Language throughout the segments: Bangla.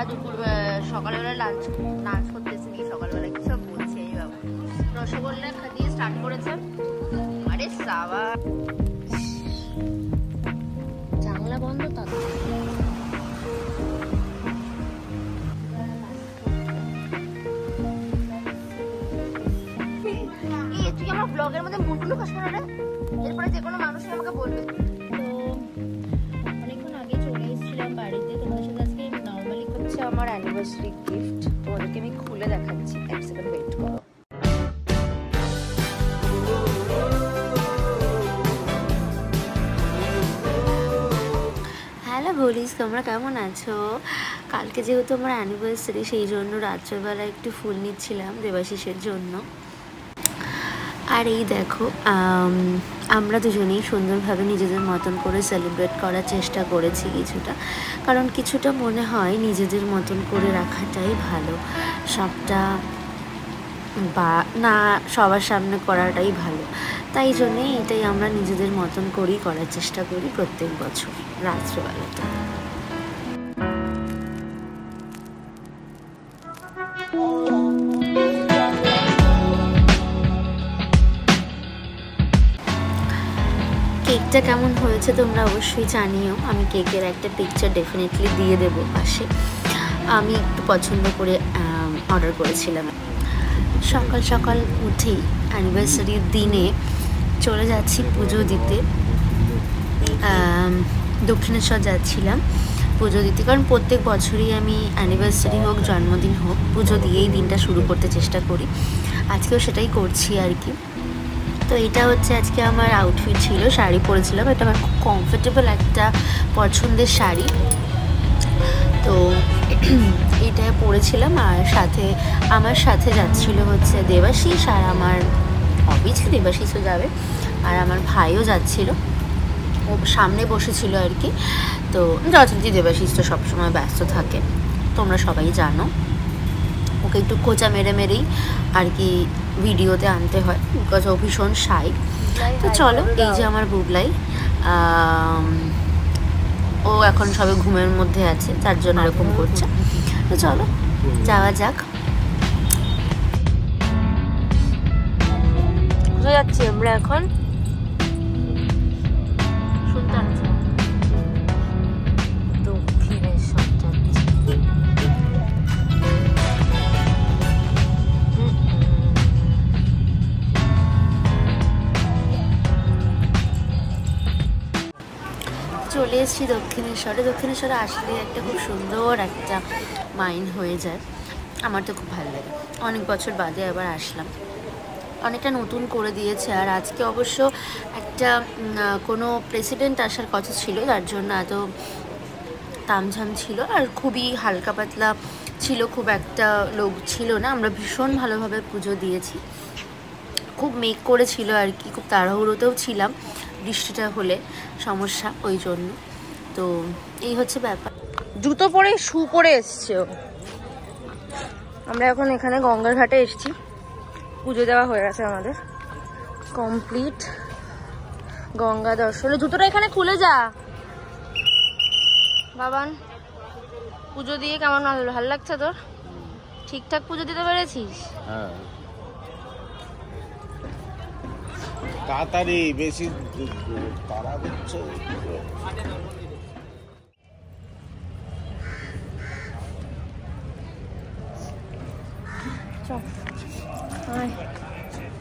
আমরা দুপুর সকালবেলা লাঞ্চ করতেছি, সকালবেলা কি সব বলছে এই বাবা। রসগোল্লা দিয়ে স্টার্ট করেছে। আরে সাবা জানলা বন্ধ তা তুই আমার ব্লগের মধ্যে মুখগুলো খাস না রে, এরপরে যে কোনো মানুষ আমাকে বলবে। তো অনেকক্ষণ আগে চলে এসেছিলাম বাড়িতে, তোমাদের সাথে আজকে নর্মালি হচ্ছে আমার অ্যানিভার্সারি গিফট, তোমাদেরকে আমি খুলে দেখাচ্ছি, এক সেকেন্ড ওয়েট করো। হ্যালো বলিস, তোমরা কেমন আছো? কালকে যেহেতু আমার অ্যানিভার্সারি, সেই জন্য রাত্রেবেলা একটু ফুল নিচ্ছিলাম দেবাশিসের জন্য। আর এই দেখো, আমরা দুজনেই সুন্দরভাবে নিজেদের মতন করে সেলিব্রেট করার চেষ্টা করেছি কিছুটা, কারণ কিছুটা মনে হয় নিজেদের মতন করে রাখাটাই ভালো, সবটা বা না সবার সামনে করাটাই ভালো। তাই জন্যেই এটাই আমরা নিজেদের মতন করেই করার চেষ্টা করি প্রত্যেক বছর রাত্রেবেলাটা। কেকটা কেমন হয়েছে তোমরা অবশ্যই জানিও, আমি কেকের একটা পিকচার ডেফিনেটলি দিয়ে দেবো পাশে। আমি একটু পছন্দ করে অর্ডার করেছিলাম। সকাল সকাল উঠেই অ্যানিভার্সারির দিনে চলে যাচ্ছি পুজো দিতে, দক্ষিণেশ্বর যাচ্ছিলাম পুজো দিতে, কারণ প্রত্যেক বছরই আমি অ্যানিভার্সারি হোক জন্মদিন হোক পুজো দিয়েই দিনটা শুরু করতে চেষ্টা করি, আজকেও সেটাই করছি আর কি। তো এটা হচ্ছে আজকে আমার আউটফিট ছিল, শাড়ি পরেছিলাম, এটা আমার খুব কমফোর্টেবল একটা পছন্দের শাড়ি, তো এটা পরেছিলাম। আর সাথে আমার সাথে যাচ্ছিল হচ্ছে দেবাশিস, আর আমার অবভিয়াসলি দেবাশিসও যাবে, আর আমার ভাইও যাচ্ছিল, ও সামনে বসেছিল আর কি। তো যথারীতি দেবাশিস তো সবসময় ব্যস্ত থাকে, তোমরা সবাই জানো, ওকে একটু খোঁচা মেরে মেরেই আর কি ভিডিওতে আনতে হয়, বিকজ ও ভীষণ শাই। তো চলো, এই যে আমার বুবলাই, ও এখন সবে ঘুমের মধ্যে আছে, তার জন্য এরকম করছে। তো চলো যাওয়া যাক। কোথায় যাচ্ছি আমরা এখন? দক্ষিণেশ্বর যাচ্ছি। চলে এসেছি দক্ষিণেশ্বরে। দক্ষিণেশ্বরে আসলে একটা খুব সুন্দর একটা মাইন্ড হয়ে যায়, আমার তো খুব ভালো লাগে। অনেক বছর বাদে আবার আসলাম, অনেকটা নতুন করে দিয়েছে। আর আজকে অবশ্য একটা কোনো প্রেসিডেন্ট আসার কথা ছিল, তার জন্য এত তামঝাম ছিল, আর খুবই হালকা পাতলা ছিল, খুব একটা লোক ছিল না। আমরা ভীষণ ভালোভাবে পুজো দিয়েছি, খুব মেঘ করেছিল আর কি, খুব তাড়াহুড়োতেও ছিলাম, বৃষ্টিটা হলে সমস্যা ওই জন্য। তো এই হচ্ছে ব্যাপার। জুতো পরে শু পরে এসছে ও। আমরা এখন এখানে গঙ্গার ঘাটে এসেছি, পুজো দেওয়া হয়ে গেছে আমাদের কমপ্লিট, গঙ্গা দর্শনে। জুতোটা এখানে খুলে যা বাবান। পুজো দিয়ে কেমন ভালো লাগছে তোর? ঠিকঠাক পুজো দিতে পেরেছিস? হ্যাঁ, তাড়াতাড়ি, বেশি তাড়া দিচ্ছে।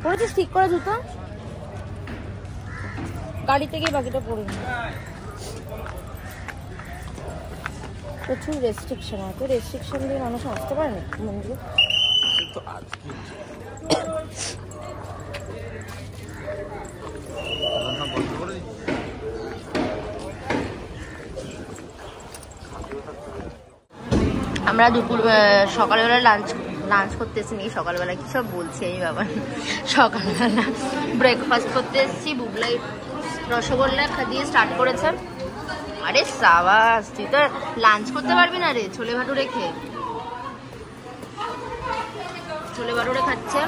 পড়েছিস ঠিক করে জুতো? গাড়িতে গিয়ে বাকিটা পড়ে। প্রচুর রেস্ট্রিকশন, এত রেস্ট্রিকশন দিয়ে মানুষ আসতে পারে না মন্দিরে। আমরা দুপুর সকালবেলা লাঞ্চ করতে এসেছি, সকালবেলা কি সব বলছি আমি বাবা। সকালবেলা ব্রেকফাস্ট করতে এসেছি, বুবলাই রসগোল্লা দিয়ে স্টার্ট করেছে। আরে সাবাস, তুই তো লাঞ্চ করতে পারবি না রে, ছোলে ভাটুরে খেয়ে। ছোলে ভাটুরে খাচ্ছে,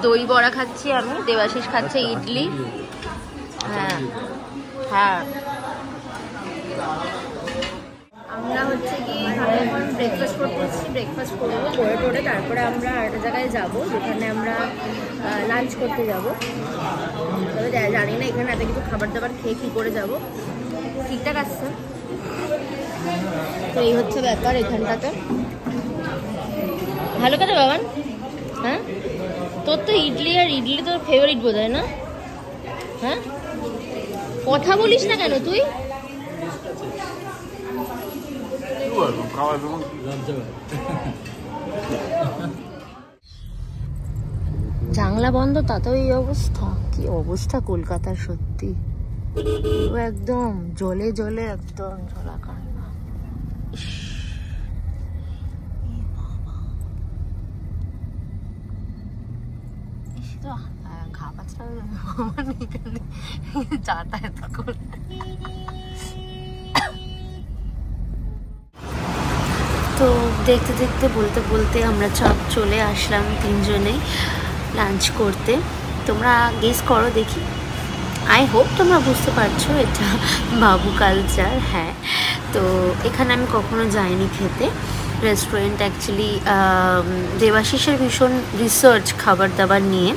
দই বড়া খাচ্ছি আমি, দেবাশিস খাচ্ছে ইডলি। হ্যাঁ হ্যাঁ, আমি আমরা হচ্ছে কি এখানে এখন ব্রেকফাস্ট করতে এসেছি, ব্রেকফাস্ট করবো করে টোরে তারপরে আমরা আরেকটা জায়গায় যাবো যেখানে আমরা লাঞ্চ করতে যাবো। তবে জানি না এখানে এত কিছু খাবার দাবার খেয়ে কী করে যাবো, ঠিকঠাক আসছে। তো এই হচ্ছে ব্যাপার এখানটাতে। ভালো কথা বাবান। হ্যাঁ, তোর তো ইডলি আর ইডলি তোর ফেভারিট বোধ হয় না? হ্যাঁ, কথা বলিস না কেন তুই? জানলা বন্ধ তাতেও এই অবস্থা, কি অবস্থা কলকাতার সত্যি। একদম জলে জলে একদম জলাকার। ঘা পাচড়া যাতায়াত করে। তো দেখতে দেখতে বলতে বলতে আমরা চলে আসলাম তিনজনেই লাঞ্চ করতে। তোমরা গেস করো দেখি, আই হোপ তোমরা বুঝতে পারছো এটা বাবু কালচার। হ্যাঁ, তো এখানে আমি কখনো যাইনি খেতে। রেস্টুরেন্ট অ্যাকচুয়ালি দেবাশিসের ভীষণ রিসার্চ খাবার দাবার নিয়ে,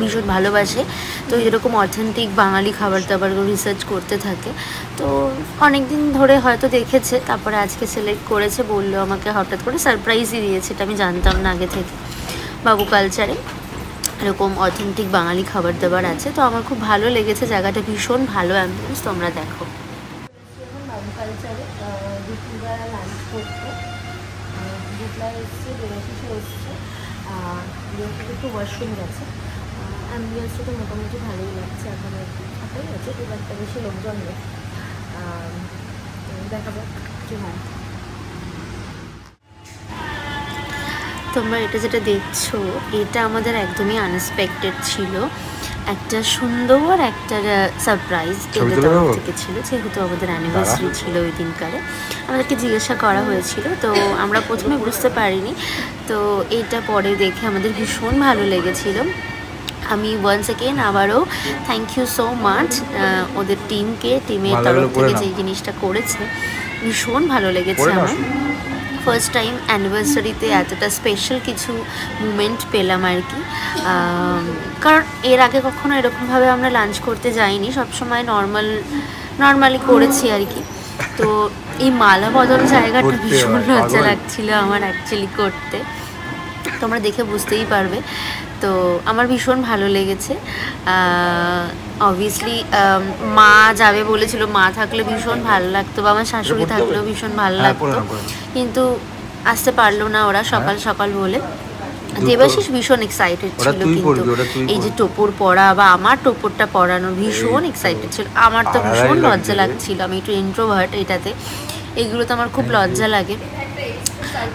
ভীষণ ভালোবাসে। তো এরকম অথেন্টিক বাঙালি খাবার দাবারগুলো রিসার্চ করতে থাকে। তো অনেক দিন ধরে হয়তো দেখেছে, তারপরে আজকে সিলেক্ট করেছে, বললো আমাকে, হঠাৎ করে সারপ্রাইজই দিয়েছে, এটা আমি জানতাম না আগে থেকে। বাবু কালচারে এরকম অথেন্টিক বাঙালি খাবার দাবার আছে। তো আমার খুব ভালো লেগেছে জায়গাটা, ভীষণ ভালো অ্যাম্বিয়েন্স। তোমরা দেখো এখন বাবু কালচারে দুপুরবেলা লাঞ্চ করতে দুপুরা এসছে, দেবাশিসে এসছে, দেবাশিসে একটু ওয়াশরুম গেছে। অ্যাম্বিয়েন্সটা তো মোটামুটি ভালোই লাগছে, এখন একটু ফাঁকাই আছে, খুব একটা বেশি লোকজন নেই। দেখা যাক কি হয়। তোমরা এটা যেটা দেখছো এটা আমাদের একদমই আনএক্সপেক্টেড ছিল, একটা সুন্দর একটা সারপ্রাইজ এদের তরফ থেকে ছিল, যেহেতু আমাদের অ্যানিভার্সারি ছিল ওই দিনকারে। আমাদেরকে জিজ্ঞাসা করা হয়েছিল, তো আমরা প্রথমে বুঝতে পারিনি। তো এটা পরে দেখে আমাদের ভীষণ ভালো লেগেছিল। আমি ওয়ান্স এগেন আবারও থ্যাংক ইউ সো মাচ ওদের টিমের তরফ থেকে যে জিনিসটা করেছে, ভীষণ ভালো লেগেছে আমার। ফার্স্ট টাইম অ্যানিভার্সারিতে এতটা স্পেশাল কিছু মুমেন্ট পেলাম আর কি। কারণ এর আগে কখনো এরকমভাবে আমরা লাঞ্চ করতে যাইনি, সবসময় নর্মালি করেছি আর কি। তো এই মালা বদল জায়গাটা ভীষণ লজ্জা লাগছিল আমার অ্যাকচুয়ালি করতে, তোমরা দেখে বুঝতেই পারবে। তো আমার ভীষণ ভালো লেগেছে। অবভিয়াসলি মা যাবে বলেছিল, মা থাকলে ভীষণ ভালো লাগতো, বা আমার শাশুড়ি থাকলেও ভীষণ ভালো লাগতো, কিন্তু আসতে পারলো না ওরা সকাল সকাল বলে। দেবাশিস ভীষণ এক্সাইটেড ছিল, কিন্তু এই যে টোপর পরা বা আমার টোপরটা পরানো ভীষণ এক্সাইটেড ছিল। আমার তো ভীষণ লজ্জা লাগছিল, আমি একটু ইন্ট্রোভার্ট, এটাতে এগুলো তো আমার খুব লজ্জা লাগে।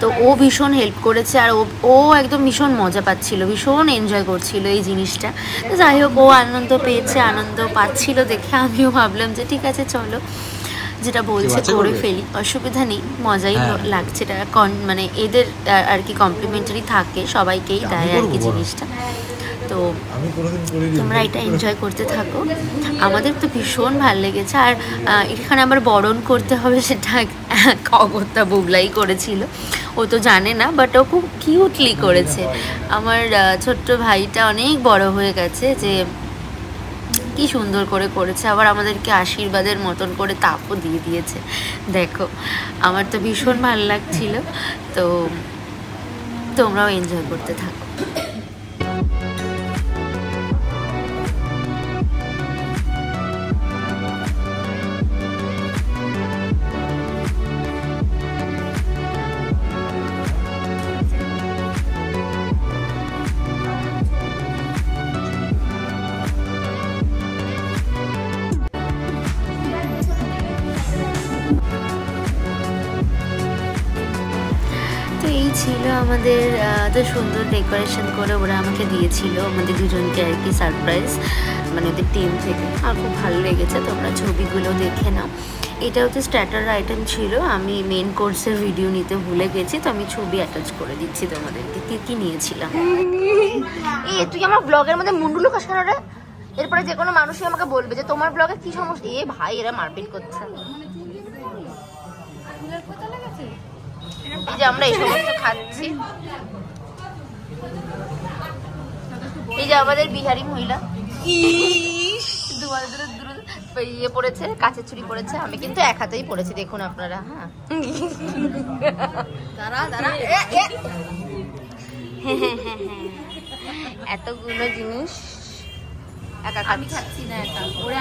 তো ও ভীষণ হেল্প করেছে, আর ও একদম ভীষণ মজা পাচ্ছিল, ভীষণ এনজয় করছিল এই জিনিসটা। তো যাই হোক, ও আনন্দ পেয়েছে, আনন্দ পাচ্ছিল দেখে আমিও ভাবলাম যে ঠিক আছে চলো, যেটা বলছে করে ফেলি, অসুবিধা নেই, মজাই লাগছে। এটা মানে এদের আর কি কমপ্লিমেন্টারি থাকে, সবাইকেই দেয় আর কি জিনিসটা। তো তোমরা এটা এনজয় করতে থাকো, আমাদের তো ভীষণ ভালো লেগেছে। আর এখানে আবার বরণ করতে হবে, সেটা অগত্যা বুবলাই করেছিল, ও তো জানে না, বাট ও খুব কিউটলি করেছে। আমার ছোট্ট ভাইটা অনেক বড় হয়ে গেছে, যে কি সুন্দর করে করেছে, আবার আমাদেরকে আশীর্বাদের মতন করে তাপও দিয়ে দিয়েছে। দেখো আমার তো ভীষণ ভালো লাগছিল। তো তোমরাও এনজয় করতে থাকো। এই ছিল আমাদের এত সুন্দর ডেকোরেশন করে ওরা আমাকে দিয়েছিল, আমাদের দুজনকে আর কি সারপ্রাইজ, মানে ওদের টিম থেকে। আর খুব ভালো লেগেছে, তোমরা ছবিগুলো দেখে নাও। এটা হচ্ছে স্টার্টার আইটেম ছিল, আমি মেন কোর্সের ভিডিও নিতে ভুলে গেছি, তো আমি ছবি অ্যাটাচ করে দিচ্ছি তোমাদেরকে কি কি নিয়েছিলাম। তুই আমার ব্লগের মধ্যে মুন্ডু লুকাস কেন রে? এরপরে যে কোনো মানুষই আমাকে বলবে যে তোমার ব্লগে কি সমস্যা। ভাই এরা মারপিট করছে। এই যে আমরা এই সমস্ত খাচ্ছি, এই যে আমাদের বিহারি মহিলা ইয়ে পড়েছে, কাঁচের চুড়ি পড়েছে, আমি কিন্তু এক হাতেই পড়েছি, দেখুন আপনারা। হ্যাঁ এতগুলো জিনিস একা খাচ্ছি না,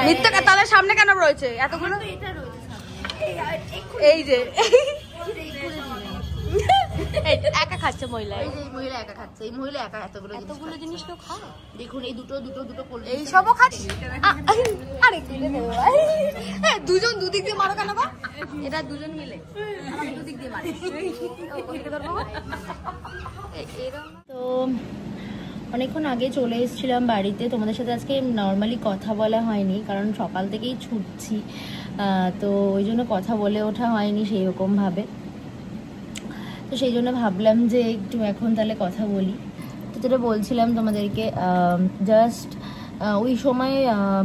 মিথ্যা তাহলে সামনে কেন রয়েছে এতগুলো? এই যে একা খাচ্ছে মহিলা, এই যে মহিলা একা খাচ্ছে, এই মহিলা একা এতগুলো জিনিস কেউ খায়? দেখুন এই দুটো এই সবও খাচ্ছে। আরে দুজন দুদিক দিয়ে মারো কেন? এটা দুজন মিলে আমাকে দুদিক দিয়ে মারে। তো অনেকক্ষণ আগে চলে এসেছিলাম বাড়িতে, তোমাদের সাথে আজকে নর্মালি কথা বলা হয়নি কারণ সকাল থেকেই ছুটছি, তো ওই জন্য কথা বলে ওঠা হয়নি সেই রকমভাবে। তো সেই জন্য ভাবলাম যে একটু এখন তাহলে কথা বলি। তো যেটা বলছিলাম তোমাদেরকে, জাস্ট ওই সময়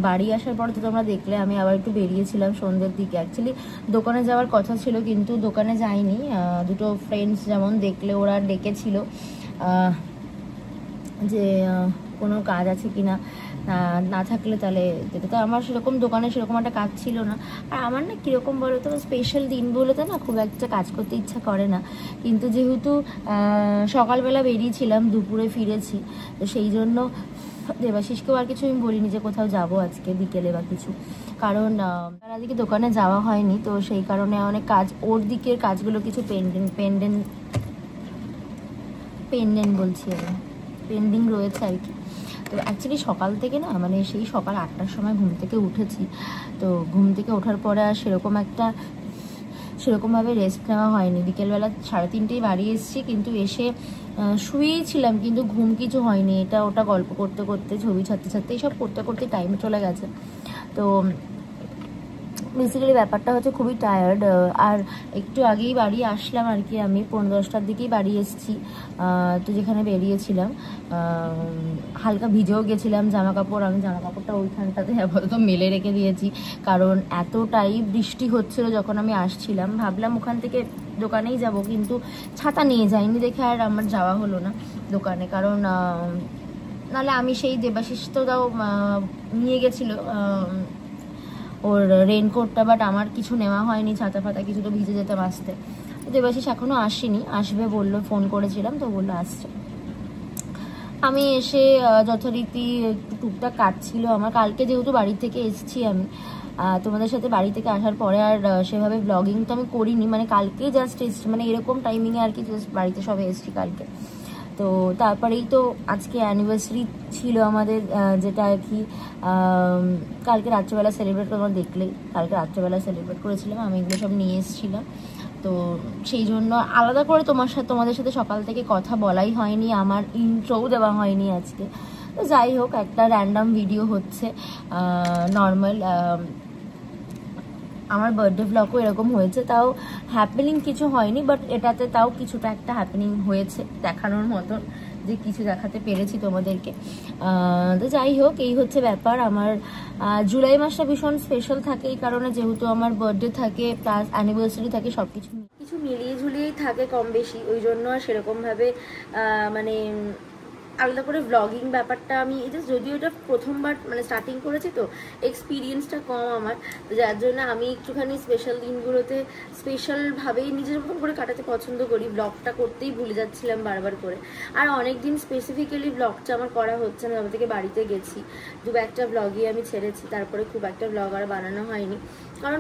বাড়ি আসার পর তো তোমরা দেখলে আমি আবার একটু বেরিয়েছিলাম সন্ধ্যের দিকে। অ্যাকচুয়ালি দোকানে যাওয়ার কথা ছিল কিন্তু দোকানে যাইনি, দুটো ফ্রেন্ডস যেমন দেখলে ওরা ডেকেছিল যে কোনো কাজ আছে কি না, না থাকলে তাহলে যেতে। তো আমার সেরকম দোকানে সেরকম একটা কাজ ছিল না। আর আমার না কীরকম বলো তো, স্পেশাল দিনগুলোতে না খুব একটা কাজ করতে ইচ্ছা করে না, কিন্তু যেহেতু সকালবেলা বেরিয়েছিলাম, দুপুরে ফিরেছি, তো সেই জন্য দেবাশিসকেও আর কিছু আমি বলিনি যে কোথাও যাবো আজকে বিকেলে বা কিছু, কারণ আজকে দোকানে যাওয়া হয়নি। তো সেই কারণে অনেক কাজ, ওর দিকের কাজগুলো কিছু পেন্ডেন্ট বলছি আমি, পেন্ডিং রয়েছে আর কি। তো অ্যাকচুয়ালি সকাল থেকে না, মানে সেই সকাল 8টার সময় ঘুম থেকে উঠেছি, তো ঘুম থেকে ওঠার পরে আর সেরকমভাবে রেস্ট নেওয়া হয়নি। বিকেলবেলা 3:30 বাড়ি এসেছি, কিন্তু এসে শুয়েই ছিলাম, কিন্তু ঘুম কিছু হয়নি। এটা ওটা গল্প করতে করতে, ছবি ছাড়তে ছাড়তে, এইসব করতে করতে টাইম চলে গেছে। তো বেসিক্যালি ব্যাপারটা হচ্ছে খুবই টায়ার্ড। আর একটু আগেই বাড়ি আসলাম আর কি, আমি 10:30টার দিকেই বাড়ি এসেছি। তো যেখানে বেরিয়েছিলাম হালকা ভিজেও গেছিলাম জামা কাপড়, আমি জামা কাপড়টা ওইখানটাতে আপাতত মেলে রেখে দিয়েছি, কারণ এতটাই বৃষ্টি হচ্ছিল যখন আমি আসছিলাম। ভাবলাম ওখান থেকে দোকানেই যাব, কিন্তু ছাতা নিয়ে যাইনি দেখে আর আমার যাওয়া হলো না দোকানে, কারণ নাহলে আমি সেই দেবাশিস তো তাও নিয়ে গেছিলো ওর রেনকোটটা, বাট আমার কিছু নেওয়া হয়নি, ছাতা ফাতা কিছু, তো ভিজে যেতাম আসতে। তো দেবাশিস এখনও আসেনি, আসবে বললো, ফোন করেছিলাম তো বললো আসছে। আমি এসে যথারীতি একটু টুকটাক কাটছিল আমার। কালকে যেহেতু বাড়ি থেকে এসেছি আমি, তোমাদের সাথে বাড়ি থেকে আসার পরে আর সেভাবে ব্লগিং তো আমি করিনি, মানে কালকে জাস্ট এসছি, মানে এরকম টাইমিংয়ে আর কি, জাস্ট বাড়িতে সবে এসেছি কালকে। তো তারপরেই তো আজকে অ্যানিভার্সারি ছিল আমাদের, যেটা আর কি কালকে রাত্রেবেলা সেলিব্রেট, তোমরা দেখলেই কালকে রাত্রেবেলা সেলিব্রেট করেছিলাম, আমি এগুলো সব নিয়ে এসেছিলাম। তো সেই জন্য আলাদা করে তোমাদের সাথে সকাল থেকে কথা বলাই হয়নি, আমার ইন্ট্রোও দেওয়া হয়নি আজকে। তো যাই হোক, একটা র্যান্ডাম ভিডিও হচ্ছে, নর্মাল। আমার বার্থডে ব্লগও এরকম হয়েছে, তাও হ্যাপেনিং কিছু হয়নি, বাট এটাতে তাও কিছুটা একটা হ্যাপেনিং হয়েছে দেখানোর মতন, যে কিছু দেখাতে পেরেছি তোমাদেরকে। তো যাই হোক, এই হচ্ছে ব্যাপার। আমার জুলাই মাসটা ভীষণ স্পেশাল থাকে এই কারণে, যেহেতু আমার বার্থডে থাকে প্লাস অ্যানিভার্সারি থাকে, সব কিছু মিলিয়ে ঝুলিয়েই থাকে কম বেশি, ওই জন্য আর সেরকমভাবে মানে আলাদা করে ব্লগিং ব্যাপারটা আমি এটা, যদিও এটা প্রথমবার মানে স্টার্টিং করেছি, তো এক্সপিরিয়েন্সটা কম আমার, যার জন্য আমি একটুখানি স্পেশাল দিনগুলোতে স্পেশালভাবেই নিজের মতো করে কাটাতে পছন্দ করি। ব্লগটা করতেই ভুলে যাচ্ছিলাম বারবার করে, আর অনেক দিন স্পেসিফিক্যালি ব্লগটা আমার করা হচ্ছে না, যবে থেকে বাড়িতে গেছি। একটা ব্লগই আমি ছেড়েছি, তারপরে খুব একটা ব্লগ আর বানানো হয়নি, কারণ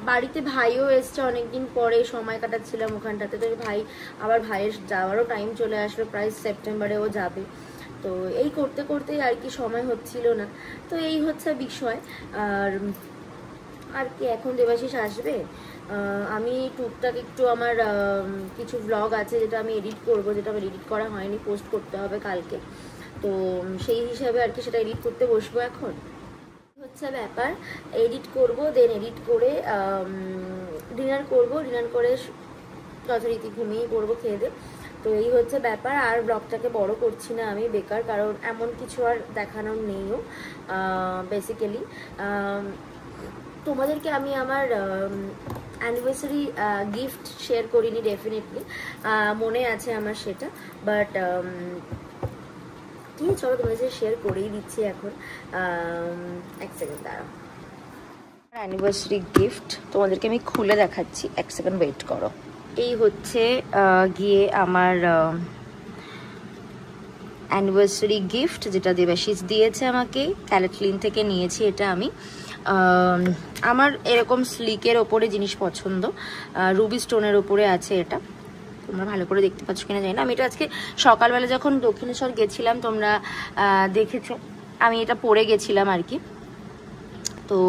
বাড়িতে ভাইও এসছে অনেকদিন পরে, সময় কাটাচ্ছিলাম ওখানটাতে। তো ভাইয়ের যাওয়ারও টাইম চলে আসলো, প্রায় সেপ্টেম্বরে ও যাবে। তো এই করতে করতেই আর কি সময় হচ্ছিল না। তো এই হচ্ছে বিষয়। আর কি এখন দেবাশিস আসবে, আমি টুকটাক একটু আমার কিছু ব্লগ আছে যেটা আমি এডিট করব, যেটা আমার এডিট করা হয়নি, পোস্ট করতে হবে কালকে। তো সেই হিসাবে আর কি সেটা এডিট করতে বসবো। এখন হচ্ছে ব্যাপার, এডিট করব, দেন এডিট করে ডিনার করব, ডিনার করে যথারীতি ঘুমিয়ে পড়বো খেয়ে দিয়ে। তো এই হচ্ছে ব্যাপার। আর ব্লগটাকে বড় করছি না আমি বেকার, কারণ এমন কিছু আর দেখানোর নেইও। বেসিক্যালি তোমাদেরকে আমি আমার অ্যানিভার্সারি গিফট শেয়ার করিনি ডেফিনেটলি, মনে আছে আমার সেটা, বাট কি চলো তোমাদের সাথে শেয়ার করেই দিচ্ছি এখন। এক সেকেন্ড দাঁড়াও, অ্যানিভার্সারি গিফট তোমাদেরকে আমি খুলে দেখাচ্ছি, এক সেকেন্ড ওয়েট করো। এই হচ্ছে গিয়ে আমার অ্যানিভার্সারি গিফট, যেটা দেবাশিস দিয়েছে আমাকে, ক্যালেটলিন থেকে নিয়েছি এটা আমি। আমার এরকম স্লিকের ওপরে জিনিস পছন্দ, রুবি স্টোনের ওপরে আছে এটা, তোমরা ভালো করে দেখতে পাচ্ছ কিনা জানি না। আমি এটা আজকে সকালবেলা যখন দক্ষিণেশ্বর গেছিলাম তোমরা দেখেছো, আমি এটা পরে গেছিলাম আর কি। তো